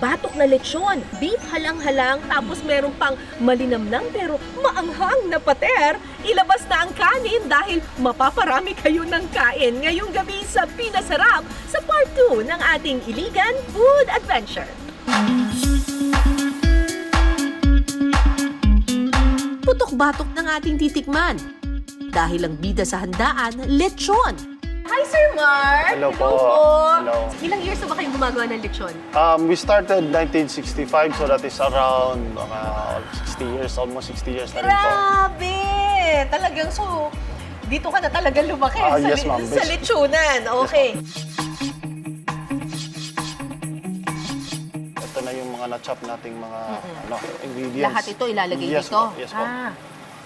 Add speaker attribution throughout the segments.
Speaker 1: batok na lechon, beef halang-halang, tapos meron pang malinamnang pero maanghang na pater. Ilabas na ang kanin dahil mapaparami kayo ng kain ngayong gabi sa Pinasarap sa Part 2 ng ating Iligan Food Adventure. Putok-batok ng ating titikman. Dahil ang bida sa handaan, lechon. Hi, Sir Mark!
Speaker 2: Hello po. Hello.
Speaker 1: Ilang years na ba kayong gumagawa ng lechon?
Speaker 2: We started 1965, so that is around 60 years, almost 60 years na rin po.
Speaker 1: Grabe! Talagang so, dito ka na talagang lumaki
Speaker 2: Yes, ma'am.
Speaker 1: sa lechonan. Okay.
Speaker 2: Ito na yung mga na-chop nating mga ingredients.
Speaker 1: Lahat ito ilalagay
Speaker 2: Yes,
Speaker 1: dito?
Speaker 2: po. Yes, po.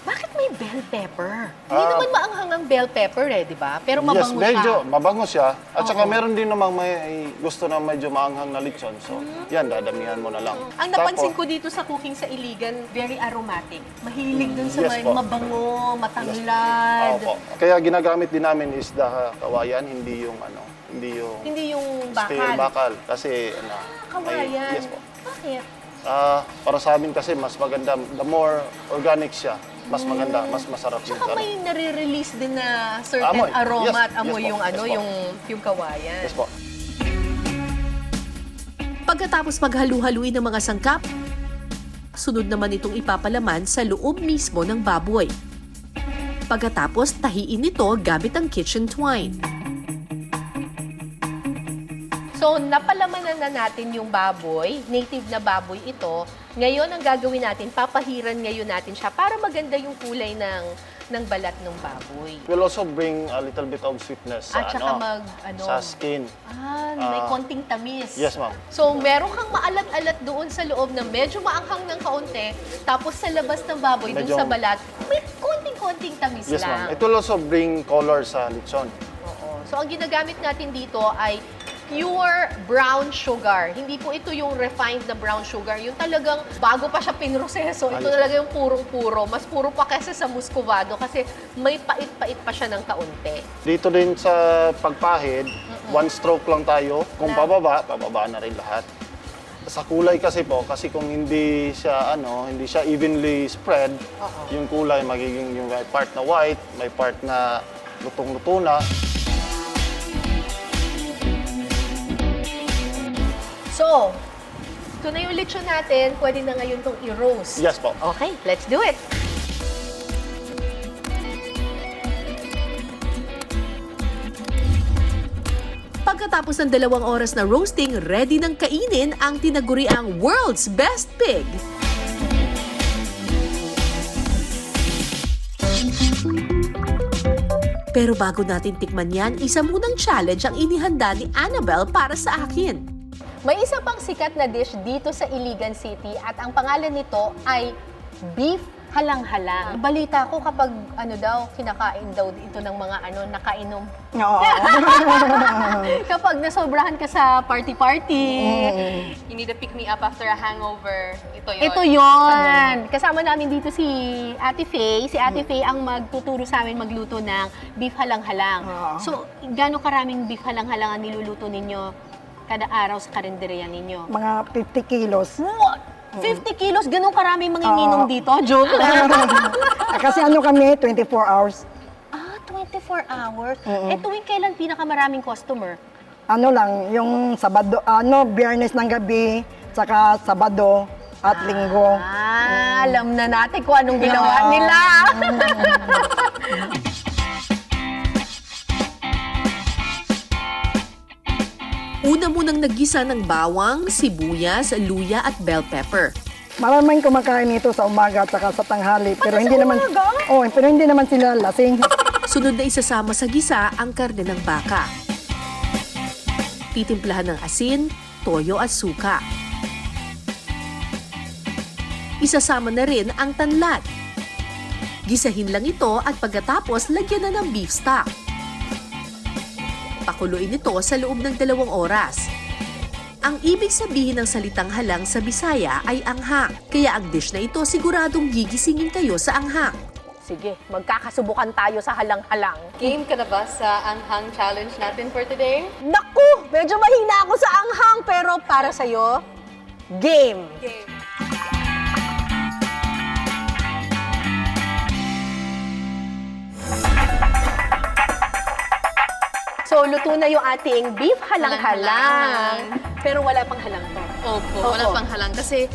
Speaker 1: Bakit may bell pepper? Hindi naman maanghang ang bell pepper di ba? Pero mabango
Speaker 2: medyo
Speaker 1: siya.
Speaker 2: mabango siya. At saka meron din namang may gusto na medyo maanghang na lechon. So, yan, dadamihan mo na lang.
Speaker 1: Ang napansin ko dito sa cooking sa Iligan, very aromatic. Mahilig dun sa
Speaker 2: Yes,
Speaker 1: may
Speaker 2: po.
Speaker 1: mabango, matanglad.
Speaker 2: Opo. Kaya ginagamit din namin is kawayan, hindi yung
Speaker 1: Hindi yung
Speaker 2: stale
Speaker 1: bakal.
Speaker 2: bakal. Kasi
Speaker 1: Kawayan.
Speaker 2: yes po.
Speaker 1: Bakit?
Speaker 2: Para sa amin kasi mas maganda, the more organic siya, mas maganda, mas masarap yung
Speaker 1: Tsaka may nare-release din na certain
Speaker 2: Amoy.
Speaker 1: aroma
Speaker 2: Yes,
Speaker 1: at amoy
Speaker 2: yes po,
Speaker 1: yung
Speaker 2: yes po.
Speaker 1: yung kawayan.
Speaker 2: Yes po.
Speaker 3: Pagkatapos maghalu-haluin ng mga sangkap, sunod naman itong ipapalaman sa loob mismo ng baboy. Pagkatapos tahiin ito gamit ang kitchen twine.
Speaker 1: So, napalamanan na natin yung baboy. Native na baboy ito. Ngayon, ang gagawin natin, papahiran ngayon natin siya para maganda yung kulay ng balat ng baboy.
Speaker 2: Will also bring a little bit of sweetness sa,
Speaker 1: At saka
Speaker 2: sa skin.
Speaker 1: may konting tamis.
Speaker 2: Yes, ma'am.
Speaker 1: So, meron kang maalat-alat doon sa loob na medyo maanghang ng kaunti, tapos sa labas ng baboy, doon
Speaker 2: Medyo-
Speaker 1: sa balat, may konting-konting tamis
Speaker 2: Yes,
Speaker 1: lang.
Speaker 2: ma'am. It will also bring color sa lechon.
Speaker 1: Oo. So, ang ginagamit natin dito ay pure brown sugar. Hindi po ito yung refined na brown sugar. Yung talagang bago pa siya pinroseso, ito talaga yung purong-puro. Mas puro pa kesa sa muscovado kasi may pait-pait pa siya ng kaunti.
Speaker 2: Dito din sa pagpahid, one stroke lang tayo. Kung pababa na rin lahat. Sa kulay kasi po, kasi kung hindi siya evenly spread, yung kulay magiging yung may part na white, may part na lutong-luto na.
Speaker 1: So, ito na yung lechon natin. Pwede na ngayon itong i-roast.
Speaker 2: Yes po.
Speaker 1: Okay, let's do it.
Speaker 3: Pagkatapos ng 2 oras na roasting, ready nang kainin ang tinaguriang World's Best Pig. Pero bago natin tikman yan, isa munang challenge ang inihanda ni Annabelle para sa akin.
Speaker 1: May isa pang sikat na dish dito sa Iligan City at ang pangalan nito ay beef halang-halang. Balita ko kapag kinakain daw ito ng mga nakainom.
Speaker 4: Oo.
Speaker 1: Kapag nasobrahan ka sa party-party.
Speaker 5: You need to pick me up after a hangover. Ito yun.
Speaker 1: Ito yon. Kasama namin dito si Ate Faye. Si Ate Faye ang magtuturo sa amin magluto ng beef halang-halang. So, gaano karaming beef halang-halang ang niluluto ninyo kada araw sa karinderya ninyo?
Speaker 4: Mga 50 kilos.
Speaker 1: What? 50 kilos? Ganun karaming manginginom dito? Joke lang.
Speaker 4: Kasi kami, 24 hours.
Speaker 1: 24 hours? Tuwing kailan pinakamaraming customer?
Speaker 4: Yung Sabado, Biyernes ng gabi, saka Sabado at Linggo.
Speaker 1: Alam na natin kung anong ginawa nila.
Speaker 3: Una munang naggisa ng bawang, sibuyas, luya at bell pepper.
Speaker 4: Maraming kumakain nito sa umaga at saka sa tanghali, pero hindi naman pero hindi naman sila lasing.
Speaker 3: Sunod na isasama sa gisa ang karne ng baka. Titimplahan ng asin, toyo at suka. Isasama na rin ang tanlad. Gisahin lang ito at pagkatapos lagyan na ng beef stock. Pakuluin ito sa loob ng 2 oras. Ang ibig sabihin ng salitang halang sa Bisaya ay anghang, kaya ang dish na ito siguradong gigisingin kayo sa anghang.
Speaker 1: Sige, magkakasubukan tayo sa halang-halang.
Speaker 5: Game ka na ba sa Anghang Challenge natin for today?
Speaker 1: Naku! Medyo mahina ako sa anghang, pero para sa'yo, Game!
Speaker 5: Game.
Speaker 1: So, luto na yung ating beef halang-halang.
Speaker 5: Halang-halang.
Speaker 1: Pero wala pang halang to.
Speaker 5: Opo, wala
Speaker 1: Oo.
Speaker 5: pang halang. Kasi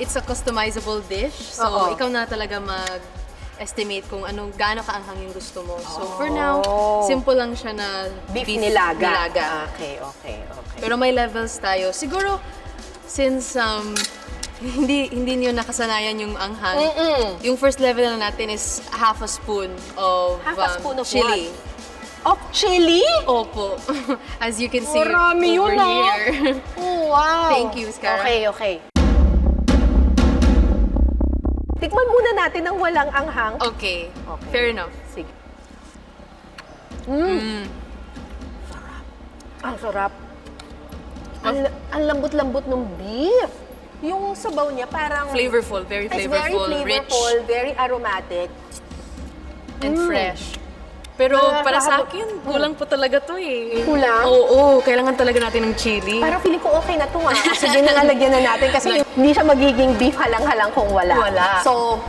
Speaker 5: it's a customizable dish. So,
Speaker 1: Oo.
Speaker 5: ikaw na talaga mag-estimate kung gaano kaanghang yung gusto mo. So, for now, simple lang siya na
Speaker 1: Beef nilaga.
Speaker 5: nilaga.
Speaker 1: Okay.
Speaker 5: Pero may levels tayo. Siguro, since hindi niyo nakasanayan yung anghang, yung first level na natin is half a spoon of,
Speaker 1: Half a spoon of
Speaker 5: chili.
Speaker 1: Of chili?
Speaker 5: Opo. As you can see
Speaker 1: Marami
Speaker 5: over
Speaker 1: yun, ah.
Speaker 5: here.
Speaker 1: Oh, wow.
Speaker 5: Thank you, Scara.
Speaker 1: Okay. Tikman muna natin ng walang anghang.
Speaker 5: Okay. Fair enough.
Speaker 1: Sige. Ang sarap. Ang lambot-lambot ng beef. Yung sabaw niya parang...
Speaker 5: Flavorful, very
Speaker 1: It's
Speaker 5: flavorful,
Speaker 1: very
Speaker 5: rich,
Speaker 1: flavorful, very aromatic.
Speaker 5: and fresh. Pero para sa akin, kulang po talaga to eh.
Speaker 1: Kulang?
Speaker 5: Oo, kailangan talaga natin ng chili.
Speaker 1: Parang feeling ko okay na to nga. Sige na nga, lagyan na natin kasi hindi siya magiging beef halang-halang kung wala.
Speaker 5: Wala.
Speaker 1: So,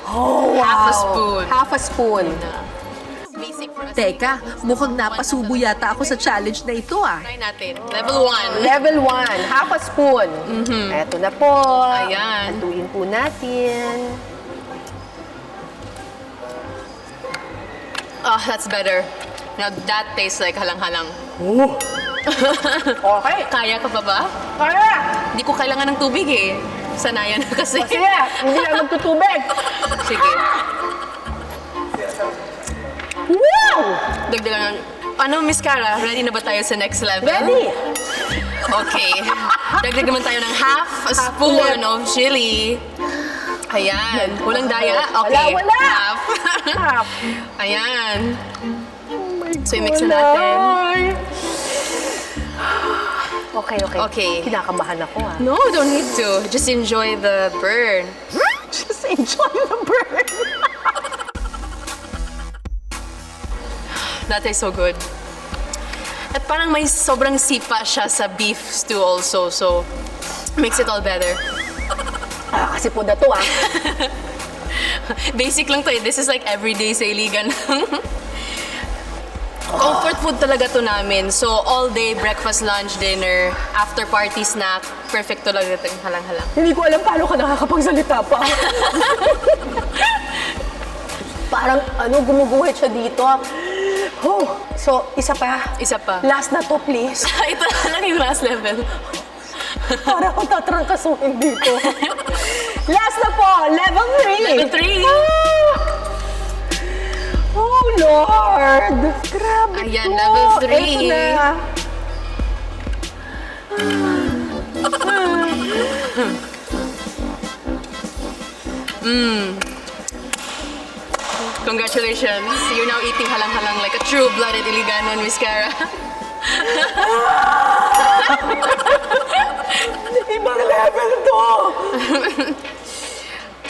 Speaker 1: wow.
Speaker 5: Half a spoon.
Speaker 1: Half a spoon.
Speaker 5: Basic for us.
Speaker 3: Teka, mukhang napasubo yata ako sa challenge na ito ah.
Speaker 5: Try natin. Level 1.
Speaker 1: Level 1, half a spoon. Eto na po.
Speaker 5: Ayan.
Speaker 1: Atuin po natin.
Speaker 5: Oh, that's better. Now that tastes like halang-halang.
Speaker 1: Okay.
Speaker 5: Kaya ka pa ba?
Speaker 1: Kaya!
Speaker 5: Hindi ko kailangan ng tubig eh. Sanayan na kasi.
Speaker 1: Sige, hindi na magtutubig.
Speaker 5: Sige.
Speaker 1: Wow!
Speaker 5: Dagdagan. Ano, Miss Cara? Ready na ba tayo sa next level?
Speaker 1: Ready?
Speaker 5: Okay. Dagdag naman tayo ng half a spoon of chili. Ayan. Walang daya? Okay.
Speaker 1: Wala.
Speaker 5: Half.
Speaker 1: Half.
Speaker 5: Ayan. So, i-mix na natin.
Speaker 1: Okay.
Speaker 5: Okay.
Speaker 1: Kinakabahan ako ah.
Speaker 5: No, don't need to. Just enjoy the burn.
Speaker 1: Just enjoy the burn.
Speaker 5: That tastes so good. At parang may sobrang sipa siya sa beef stew also. So, makes it all better.
Speaker 1: Kasi po na to ah.
Speaker 5: Basic lang to eh. This is like everyday sa Iligan. Comfort food talaga to namin. So, all day, breakfast, lunch, dinner, after party snack, perfect talaga itong halang-halang.
Speaker 1: Hindi ko alam paano ka nakakapagsalita pa. Parang gumuguhit siya dito. Oh, so, isa pa.
Speaker 5: Isa pa.
Speaker 1: Last na to, please.
Speaker 5: Ito na lang yung last level.
Speaker 1: Para akong tatrangkasuhin dito. Last na po, level 3.
Speaker 5: Level 3.
Speaker 1: Oh, Lord! Grabe
Speaker 5: Ayan,
Speaker 1: to.
Speaker 5: level 3.
Speaker 1: Ito na.
Speaker 5: Congratulations. You're now eating halang-halang like a true-blooded Iliganon, Miss Cara.
Speaker 1: Ibang level to.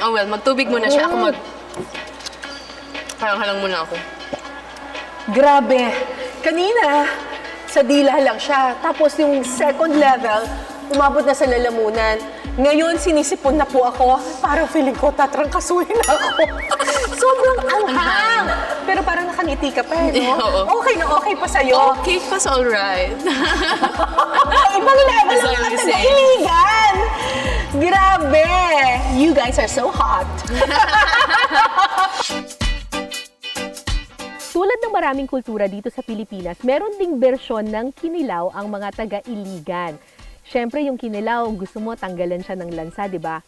Speaker 5: Oh well, magtubig muna siya. Ako halang-halang muna ako.
Speaker 1: Grabe. Kanina, sa dila lang siya. Tapos yung second level, umabot na sa lalamunan. Ngayon, sinisipon na po ako. Parang feeling ko, tatrangkasuhin ako. Sobrang anghang. Pero parang nakangiti ka pa, eh, no?
Speaker 5: Oo.
Speaker 1: Okay na okay pa sa'yo.
Speaker 5: Okay, was alright.
Speaker 1: Ibang level
Speaker 5: As
Speaker 1: ang
Speaker 5: I
Speaker 1: mga
Speaker 5: was saying.
Speaker 1: taga-Iligan. Grabe. You guys are so hot. Tulad ng maraming kultura dito sa Pilipinas, meron ding bersyon ng kinilaw ang mga taga-Iligan. Siyempre, yung kinilaw, gusto mo tanggalan siya ng lansa, di ba?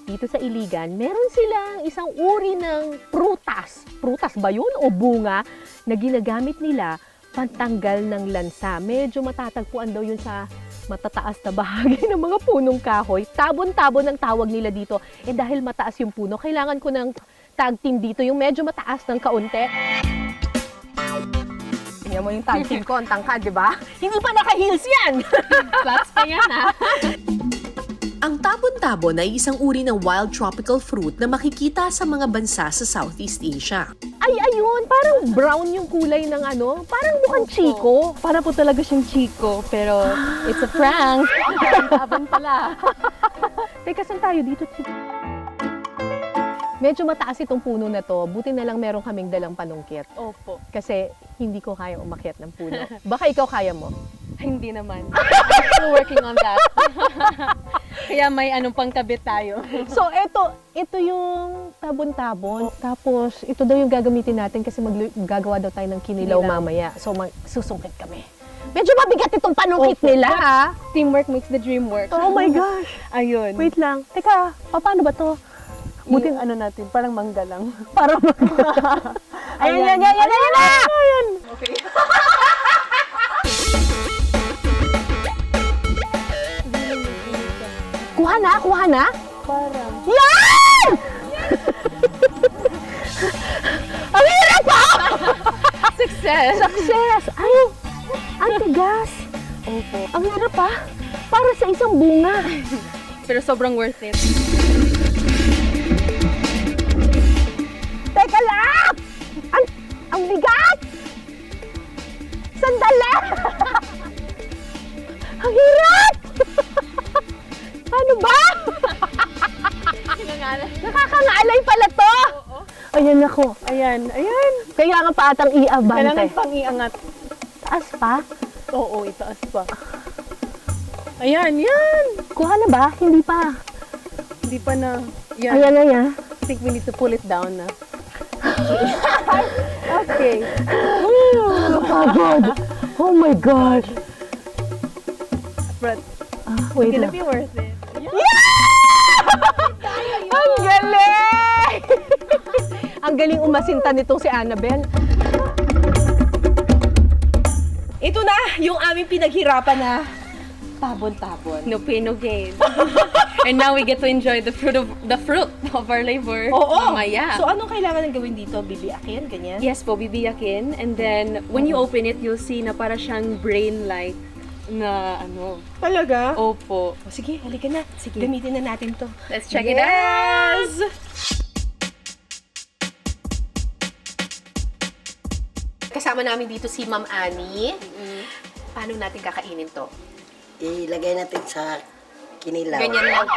Speaker 1: Dito sa Iligan, meron silang isang uri ng prutas. Prutas ba yun o bunga na ginagamit nila pantanggal ng lansa. Medyo matatagpuan daw yun sa matataas na bahagi ng mga punong kahoy. Tabon-tabon ang tawag nila dito. Eh dahil mataas yung puno, kailangan ko ng tag team dito, yung medyo mataas ng kaunti. Tingnan mo yung tag team ko, ang tangkad, di ba? Hindi pa naka-heels yan!
Speaker 5: Flats pa yan, ha?
Speaker 3: Ang tabon Tabon-tabon ay isang uri ng wild tropical fruit na makikita sa mga bansa sa Southeast Asia.
Speaker 1: Ay, ayun, parang brown yung kulay ng ano, parang mukhang chiko.
Speaker 6: Para po talaga siyang Chico, pero it's a prank. Taban pala.
Speaker 1: Teka, saan tayo dito? Medyo mataas itong puno na to. Buti na lang meron kaming dalang panungkit.
Speaker 6: Opo.
Speaker 1: Kasi hindi ko kaya umakyat ng puno. Baka ikaw kaya mo.
Speaker 6: Hindi naman. I'm still working on that. Kaya may anong pangkabit tayo.
Speaker 1: So, ito yung tabon-tabon. Tapos, ito daw yung gagamitin natin kasi gagawa daw tayo ng kinilaw mamaya. So, susungkit kami. Medyo mabigat itong panungkit nila, ha?
Speaker 6: Teamwork makes the dream work.
Speaker 1: Oh my gosh!
Speaker 6: Ayun.
Speaker 1: Wait lang. Teka, paano ba to?
Speaker 6: Buti ano natin, parang mangga lang.
Speaker 1: Parang ayan, ayan!
Speaker 6: Okay.
Speaker 1: Kuha na?
Speaker 6: Parang.
Speaker 1: Yan! Ang hirap pa!
Speaker 6: Success!
Speaker 1: Success! Ay, ang tigas.
Speaker 6: Opo.
Speaker 1: Ang hirap pa. Para sa isang bunga.
Speaker 6: Pero sobrang worth it.
Speaker 1: Teka lang! Ang bigat! Sandali! Ang hirap! Ano ba? Nakakangalay pala to! Ayan ako.
Speaker 6: Ayan.
Speaker 1: Kailangan pa atang iabante.
Speaker 6: Kailangan pang iangat.
Speaker 1: Taas pa?
Speaker 6: Oo, itaas pa. Ayan, yan!
Speaker 1: Kuha na ba? Hindi pa.
Speaker 6: Hindi pa na. Yan.
Speaker 1: Ayan.
Speaker 6: I think we need to pull it down na. Okay.
Speaker 1: Pagod. Oh my gosh.
Speaker 6: But
Speaker 1: Wait
Speaker 6: it's gonna
Speaker 1: lang.
Speaker 6: be worth it.
Speaker 1: Ang galing! Ang galing umasinta nitong si Annabel. Ito na, yung aming pinaghirapan na tabon-tabon.
Speaker 6: No pain, no gain. And now we get to enjoy the fruit of our labor.
Speaker 1: Oo!
Speaker 6: Mamaya.
Speaker 1: So, anong kailangan ng gawin dito? Bibiakin, ganyan?
Speaker 6: Yes po, bibiyakin. And then, when you open it, you'll see na para siyang brain-like na ano.
Speaker 1: Talaga?
Speaker 6: Opo.
Speaker 1: O, sige, halika na.
Speaker 6: Sige.
Speaker 1: Gamitin na natin to.
Speaker 6: Let's check it out!
Speaker 1: Kasama namin dito si Ma'am Annie. Paano natin kakainin to?
Speaker 7: Ilagay natin sa kinilaw.
Speaker 1: Ganyan lang.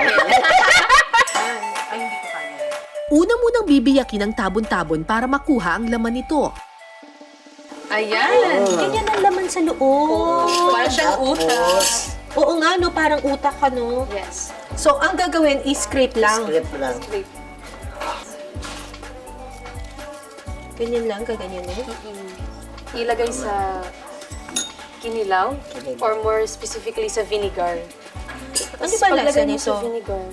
Speaker 1: Ay, hindi ko kaya.
Speaker 3: Una munang bibiyakin ang tabon-tabon para makuha ang laman nito.
Speaker 6: Ayan!
Speaker 1: Ganyan ang laman sa loob.
Speaker 6: Para siyang utak.
Speaker 1: Oo nga, no? Parang utak ka, no?
Speaker 6: Yes.
Speaker 1: So, ang gagawin is scrape lang.
Speaker 7: Script lang.
Speaker 1: Ganyan lang, kaganyan eh.
Speaker 6: Ilagay sa kinilaw,
Speaker 7: Kinilaw.
Speaker 6: or more specifically sa vinegar.
Speaker 1: Ano ba lasa
Speaker 6: Paglagay mo
Speaker 1: nito?
Speaker 6: sa vinegar,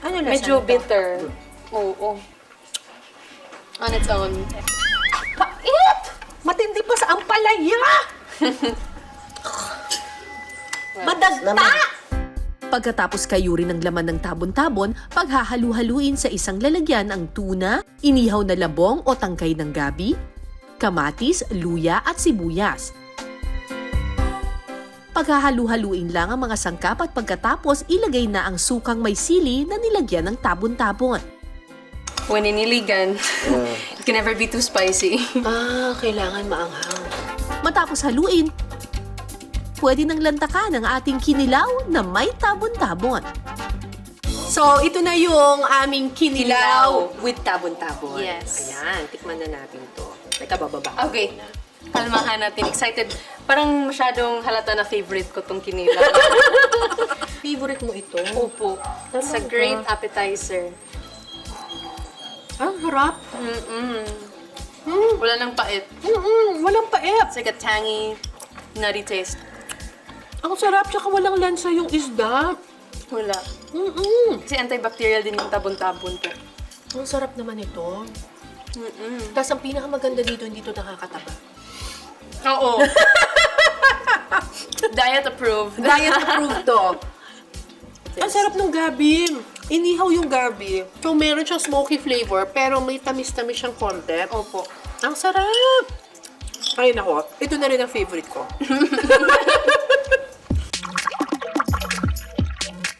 Speaker 1: Ano lasa
Speaker 6: medyo
Speaker 1: nito?
Speaker 6: bitter. Oo. On its own.
Speaker 1: Pait! Matindi pa sa ampalaya! Madagta!
Speaker 3: Pagkatapos kayurin ng laman ng tabon-tabon, paghahalu-haluin sa isang lalagyan ang tuna, inihaw na labong o tangkay ng gabi, kamatis, luya at sibuyas. Paghahalu-haluin lang ang mga sangkap at pagkatapos ilagay na ang sukang may sili na nilagyan ng tabon-tabon.
Speaker 6: When iniligan, it can never be too spicy.
Speaker 1: Kailangan maanghang.
Speaker 3: Matapos haluin, pwede nang lantakan ang ating kinilaw na may tabon-tabon.
Speaker 1: So, ito na yung aming kinilaw
Speaker 6: Kinilaw.
Speaker 1: with tabon-tabon.
Speaker 6: Yes.
Speaker 1: Ayan, tikman na natin to. Teka, bababa.
Speaker 6: Okay. Kalmahan natin. Excited. Parang masyadong halata na favorite ko tong kinilaw.
Speaker 1: Favorite mo ito?
Speaker 6: Opo. It's a great appetizer.
Speaker 1: Ang harap.
Speaker 6: Wala nang pait.
Speaker 1: Walang pait.
Speaker 6: It's like a tangy, nutty taste.
Speaker 1: Ang sarap, tsaka walang lansa yung isda.
Speaker 6: Wala. Kasi antibacterial din yung tabon-tabon ko.
Speaker 1: Ang sarap naman ito. Tapos ang pinakamaganda dito, hindi ito nakakataba.
Speaker 6: Oo. Diet approved.
Speaker 1: Diet approved to. Ang sarap ng gabi. Inihaw yung gabi. So, meron siyang smoky flavor, pero may tamis-tamis siyang konti.
Speaker 6: Opo.
Speaker 1: Ang sarap! Ay, nako. Ito na rin ang favorite ko.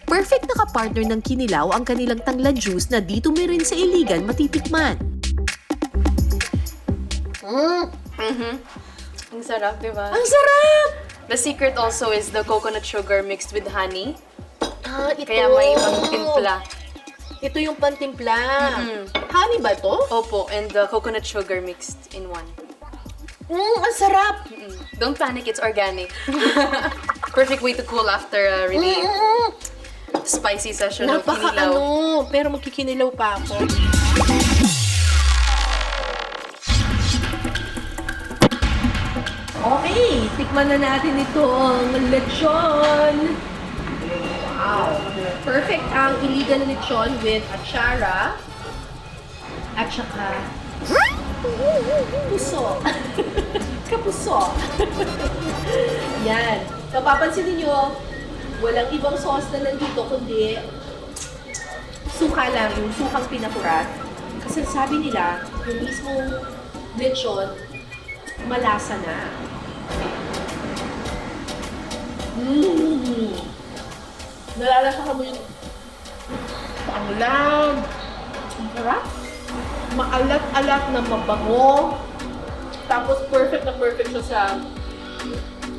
Speaker 3: Perfect na pinaka-partner ng kinilaw ang kanilang tangla juice na dito may rin sa Iligan matitikman.
Speaker 5: Ang sarap, di ba?
Speaker 1: Ang sarap!
Speaker 5: The secret also is the coconut sugar mixed with honey.
Speaker 1: Ah, ito.
Speaker 5: Kaya may ibang timpla.
Speaker 1: Ito yung pantimpla. Honey ba to?
Speaker 5: Opo, and the coconut sugar mixed in one.
Speaker 1: Ang sarap!
Speaker 5: Don't panic, it's organic. Perfect way to cool after a really spicy session of
Speaker 1: Napaka
Speaker 5: kinilaw.
Speaker 1: pero magkikinilaw pa ako. Okay, tikman na natin itong lechon. Wow! Perfect ang Iligan lechon with atsara at saka puso. Kapuso. Yan. Kapapansin niyo, walang ibang sauce na nandito kundi suka lang, yung sukang pinakurat. Kasi sabi nila, yung mismong lechon, malasa na. Nalalasa mo yung panglam. Ang sarap. Maalat-alat na mabango. Tapos perfect na perfect siya sa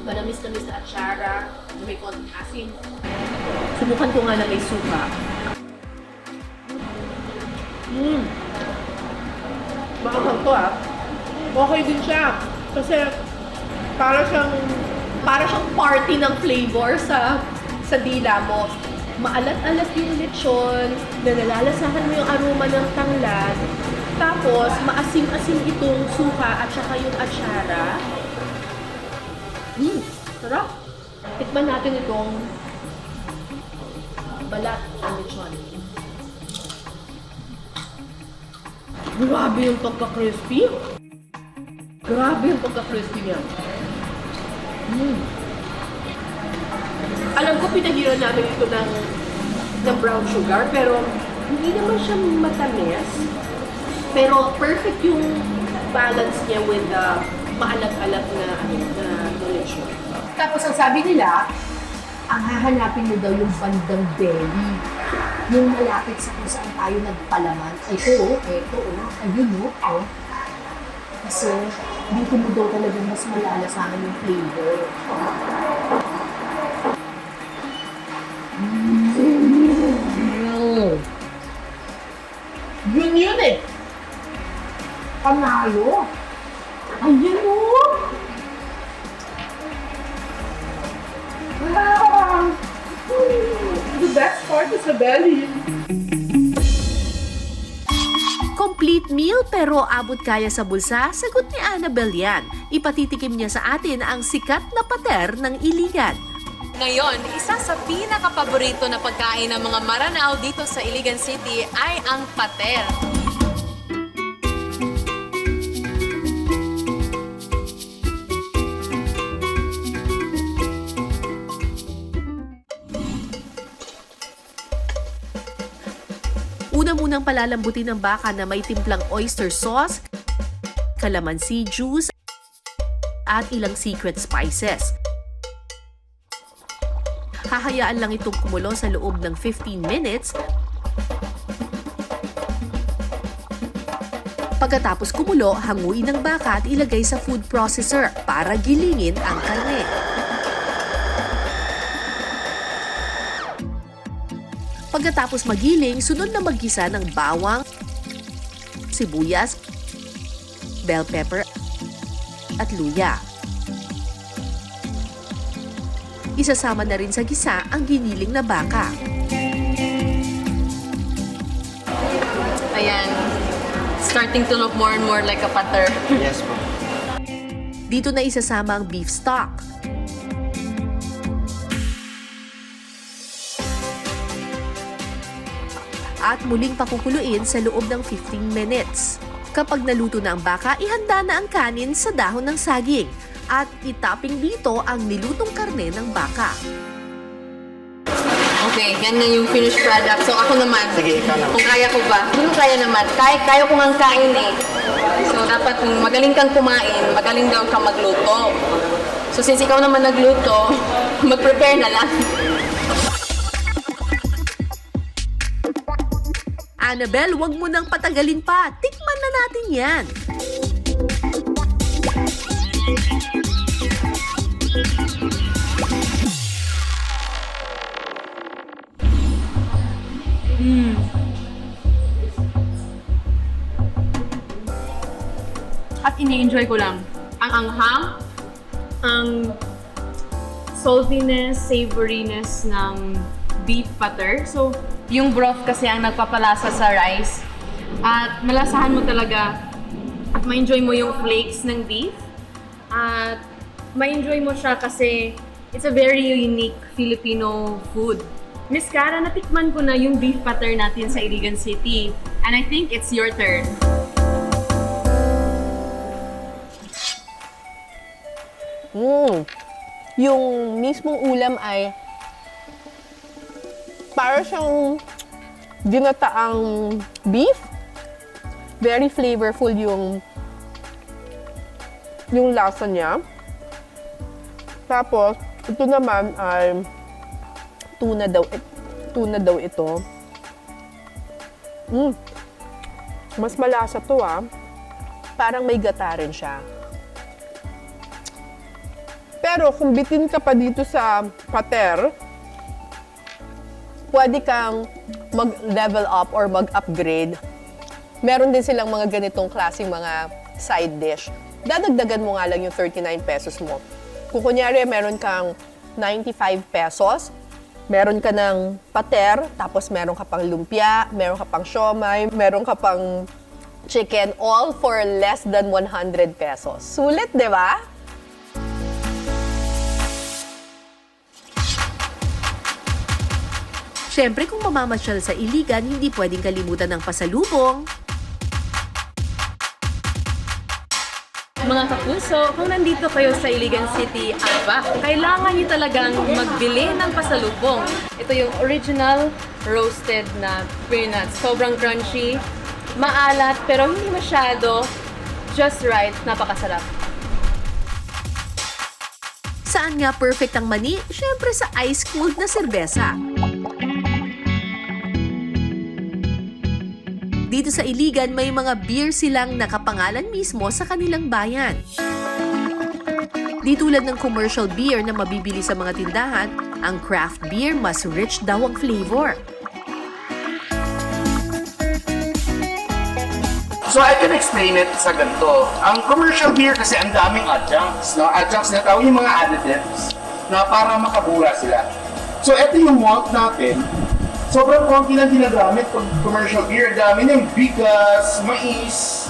Speaker 1: manamis-namis na atsara. May konting asin. Subukan ko nga na may suka. Makakang to Okay din siya. Kasi para siyang party ng flavor sa dila mo. Maalat-alat yung lechon, na nalalasahan mo yung aroma ng tanglad. Tapos, maasim-asim itong suka at saka yung atsara. Sarap! Tikman natin itong balat ng lechon. Grabe yung pagka-crispy. Grabe yung pagka-crispy niya. Alam ko pinaghira namin ito ng brown sugar, pero hindi naman siya matamis. Pero perfect yung balance niya with the maalat-alat na lechon. Tapos ang sabi nila, ang hahanapin niyo daw yung bandang belly. Yung malapit sa kung saan tayo nagpalaman. Ito, ayun oh. Kasi dito mo daw talagang mas malalasahan yung flavor. Yun eh! Panalo! Ayun o! The best part is the belly.
Speaker 3: Complete meal pero abot kaya sa bulsa? Sagot ni Annabel yan. Ipatitikim niya sa atin ang sikat na pater ng Iligan.
Speaker 5: Ngayon, isa sa pinaka-paborito na pagkain ng mga Maranao dito sa Iligan City ay ang pater.
Speaker 3: Una munang palalambutin ng baka na may timplang oyster sauce, calamansi juice, at ilang secret spices. Hahayaan lang itong kumulo sa loob ng 15 minutes. Pagkatapos kumulo, hanguin ng baka at ilagay sa food processor para gilingin ang karne. Pagkatapos magiling, sunod na maggisa ng bawang, sibuyas, bell pepper, at luya. Isasama na rin sa gisa ang giniling na baka.
Speaker 5: Ayan. Starting to look more and more like a pater.
Speaker 2: Yes po.
Speaker 3: Dito na isasama ang beef stock. At muling pakukuluin sa loob ng 15 minutes. Kapag naluto na ang baka, ihanda na ang kanin sa dahon ng saging. At itopping dito ang nilutong karne ng baka.
Speaker 5: Okay, yan na yung finished product. So ako naman,
Speaker 2: Sige, ikaw naman.
Speaker 5: kung kaya ko ba? Kung kaya naman, kaya ko ngang kain eh. So dapat kung magaling kang kumain, magaling daw ka magluto. So since ikaw naman nagluto, mag-prepare na lang.
Speaker 3: Annabel, wag mo nang patagalin pa. Tikman na natin yan.
Speaker 5: At ini-enjoy ko lang. Ang anghang, ang saltiness, savoriness ng beef butter. So, yung broth kasi ang nagpapalasa sa rice. At malasahan mo talaga at ma-enjoy mo yung flakes ng beef. At ma-enjoy mo siya kasi it's a very unique Filipino food. Miss Cara, natikman ko na yung beef butter natin sa Iligan City. And I think it's your turn.
Speaker 8: Yung mismong ulam ay para siyang ginataang beef. Very flavorful yung lasa niya. Tapos, ito naman ay tuna daw ito. Mas malasa to Parang may gata rin siya. Pero kung bitin ka pa dito sa pater, pwede kang mag-level up or mag-upgrade. Meron din silang mga ganitong klaseng mga side dish. Dadagdagan mo nga lang yung 39 pesos mo. Kung kunyari, meron kang 95 pesos, meron ka ng pater, tapos meron ka pang lumpia, meron ka pang siomai, meron ka pang chicken, all for less than 100 pesos. Sulit, di ba?
Speaker 3: Siyempre, kung mamamasyal sa Iligan, hindi pwedeng kalimutan ng pasalubong.
Speaker 5: Mga kapuso, kung nandito kayo sa Iligan City, kailangan niyo talagang magbili ng pasalubong. Ito yung original roasted na peanuts. Sobrang crunchy, maalat, pero hindi masyado. Just right, napakasarap.
Speaker 3: Saan nga perfect ang mani? Siyempre sa ice-cooled na serbesa. Dito sa Iligan, may mga beer silang nakapangalan mismo sa kanilang bayan. Di tulad ng commercial beer na mabibili sa mga tindahan, ang craft beer mas rich daw ang flavor.
Speaker 9: So I can explain it sa ganito. Ang commercial beer kasi ang daming adjuncts, no? Adjuncts na tawag yung mga additives na para makabura sila. So ito yung malt natin. Sobrang konti lang ginagamit pag commercial beer. Dami ng bigas, mais,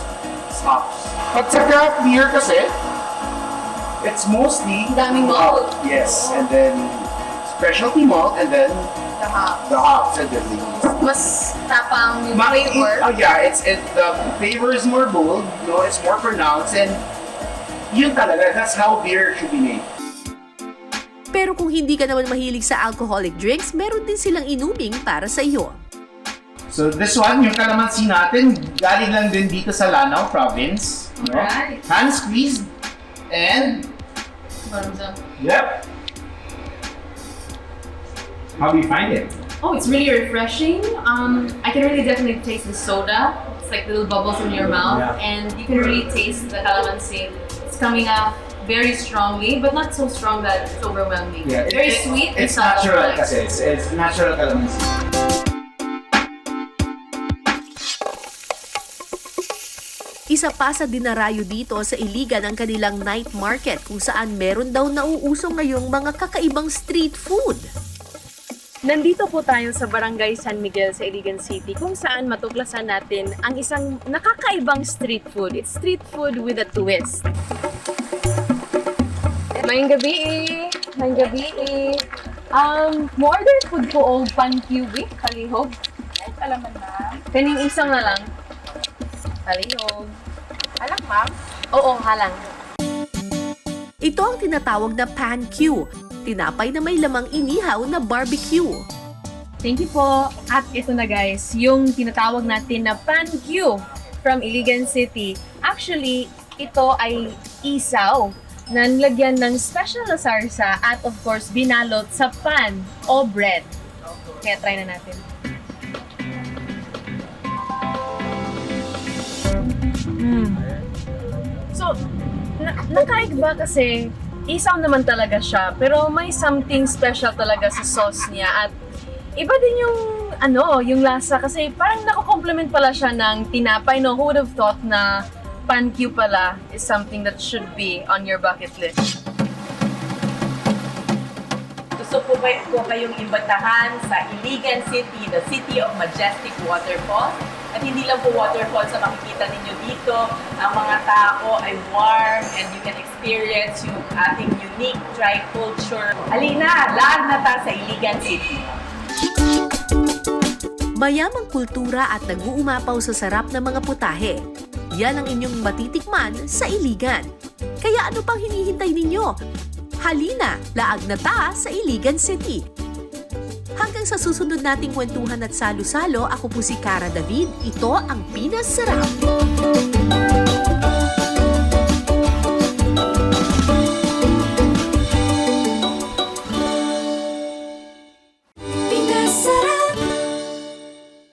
Speaker 9: hops. At sa craft beer kasi, it's mostly
Speaker 5: Daming malt.
Speaker 9: Yes, and then specialty malt, and then the hops and the leaves.
Speaker 5: Mas tapang yung flavor.
Speaker 9: The flavor is more bold, no, it's more pronounced, and yun talaga, that's how beer should be made.
Speaker 3: Pero kung hindi ka naman mahilig sa alcoholic drinks, meron din silang inuming para sa iyo.
Speaker 9: So this one, yung kalamansi natin, galing lang din dito sa Lanao Province. No?
Speaker 5: Alright.
Speaker 9: Hand squeezed, and yep. How do you find it?
Speaker 5: Oh, it's really refreshing. I can really definitely taste the soda. It's like little bubbles in your mouth,
Speaker 9: Yeah.
Speaker 5: and you can really taste the calamansi. It's coming out very strongly, but not so strong that it's overwhelming. Very sweet.
Speaker 9: It's
Speaker 5: and sour.
Speaker 9: natural kasi. It's natural calamansi.
Speaker 3: Isa pa sa dinarayo dito sa Iligan ang kanilang night market kung saan meron daw nauuso ngayong mga kakaibang street food.
Speaker 6: Nandito po tayo sa Barangay San Miguel sa Iligan City kung saan matuklasan natin ang isang nakakaibang street food. It's street food with a twist. Mayang gabi eh. Mayang gabi eh. Mo-order food ko o pan-cubic, palihog.
Speaker 10: Alaman na.
Speaker 5: Kaning isang na lang. Palihog.
Speaker 10: Alak, ma'am?
Speaker 5: Oo, halang.
Speaker 3: Ito ang tinatawag na pan-Q, tinapay na may lamang inihaw na barbecue.
Speaker 6: Thank you po. At ito na guys, yung tinatawag natin na pan-Q from Iligan City. Actually, ito ay isaw na nilagyan ng special na sarsa at of course binalot sa pan o bread. Kaya try na natin. So, nakaiba kasi isaw naman talaga siya, pero may something special talaga sa sauce niya at iba din yung yung lasa kasi parang nako-complement pala siya ng tinapay. No, who would have thought na pankyu pala is something that should be on your bucket list.
Speaker 1: Gusto po kayong imbatahan sa Iligan City, the city of majestic waterfalls. At hindi lang po waterfalls sa makikita ninyo dito. Ang mga tao ay warm and you can experience yung ating unique dry culture. Alina, lahat na ta sa Iligan City.
Speaker 3: Mayamang kultura at nag-uumapaw sa sarap ng mga putahe. Yan ang inyong matitikman sa Iligan. Kaya ano pang hinihintay ninyo? Halina, laag na ta sa Iligan City. Hanggang sa susunod nating kwentuhan at salo-salo, ako po si Cara David. Ito ang Pinas Sarap.